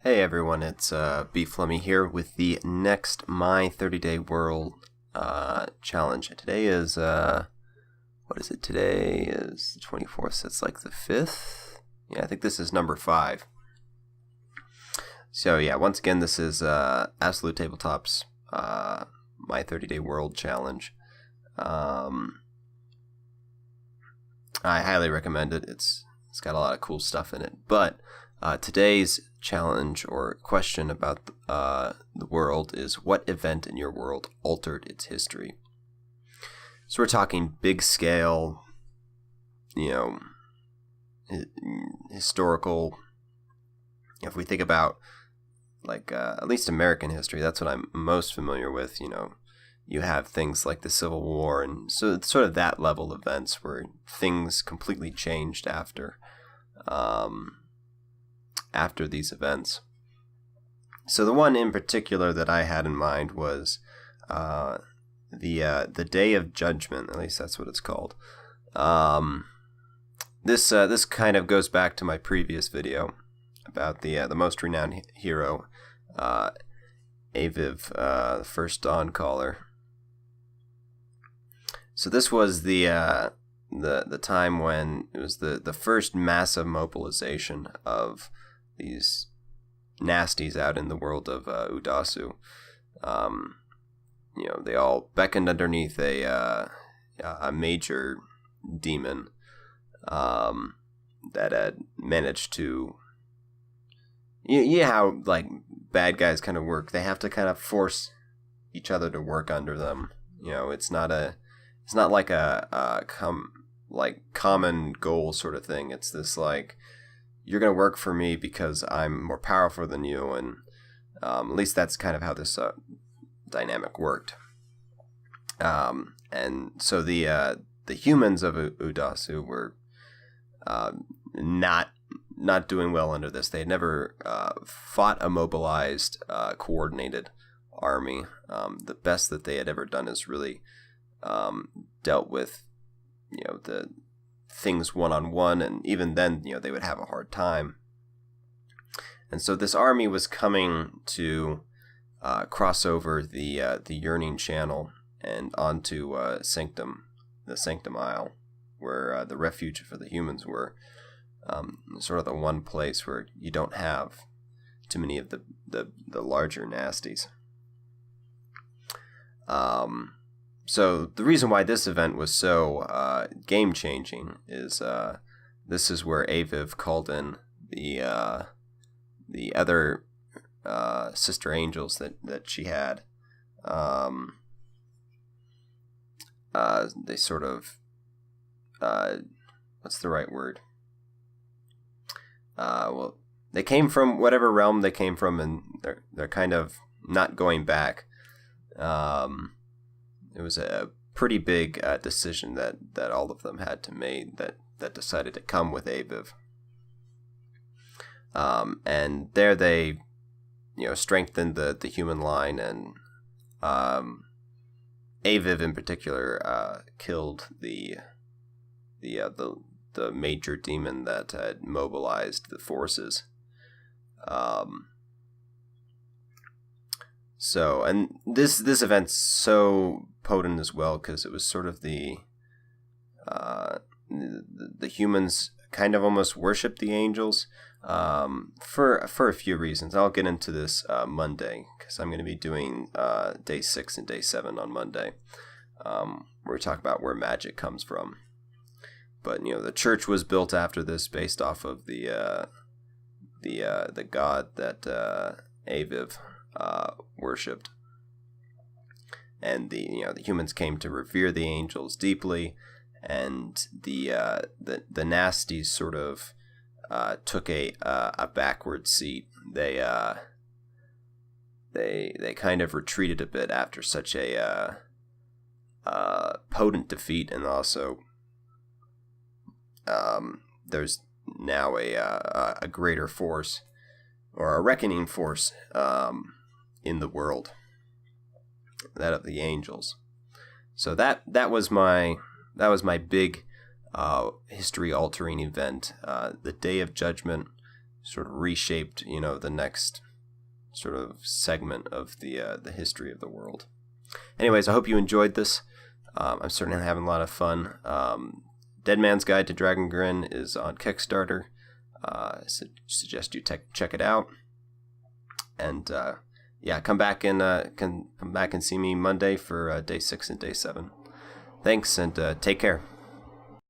Hey everyone, it's B Flummy here with the next My 30-Day World challenge. Today is, what is it? Today is the 24th, so it's like the 5th? Yeah, I think this is number 5. So yeah, once again, this is Absolute Tabletop's My 30-Day World challenge. I highly recommend it. It's got a lot of cool stuff in it, but today's challenge or question about the world is, what event in your world altered its history? So we're talking big scale, historical. If we think about at least American history, that's what I'm most familiar with. You have things like the Civil War, and so it's sort of that level of events where things completely changed after these events. So the one in particular that I had in mind was the Day of Judgment. At least that's what it's called. This kind of goes back to my previous video about the most renowned hero, Aviv, the first Dawn Caller. So this was the time when it was the first massive mobilization of these nasties out in the world of Udasu. They all beckoned underneath a major demon that had managed to. How bad guys kind of work. They have to kind of force each other to work under them. It's not like a common goal sort of thing. It's this you're going to work for me because I'm more powerful than you, and at least that's kind of how this dynamic worked. And so the humans of Udasu were not doing well under this. They had never fought a mobilized, coordinated army. The best that they had ever done is really dealt with, the things one-on-one, and even then, they would have a hard time. And so this army was coming to cross over the Yearning Channel and onto the Sanctum Isle, where the refuge for the humans were. Sort of the one place where you don't have too many of the larger nasties. So the reason why this event was so game-changing is this is where Aviv called in the other sister angels that she had. They sort of what's the right word? Well, they came from whatever realm they came from, and they're kind of not going back. It was a pretty big decision that all of them had to make, that decided to come with Aviv. And there they, strengthened the human line, and Aviv in particular killed the major demon that had mobilized the forces. So, and this event's so potent as well because it was sort of the humans kind of almost worship the angels for a few reasons. I'll get into this Monday because I'm going to be doing day 6 and day 7 on Monday, where we talk about where magic comes from. But the church was built after this, based off of the god that Aviv worshipped, and the humans came to revere the angels deeply, and the nasties sort of took a backward seat. They kind of retreated a bit after such a potent defeat, and also there's now a greater force, or a reckoning force, in the world, that of the angels. So that was my big history altering event, the Day of Judgment, sort of reshaped, the next sort of segment of the history of the world. Anyways, I hope you enjoyed this. I'm certainly having a lot of fun. Deadman's Guide to Dragongrin is on Kickstarter. Suggest you check it out. And come back and see me Monday for day 6 and day 7. Thanks, and take care.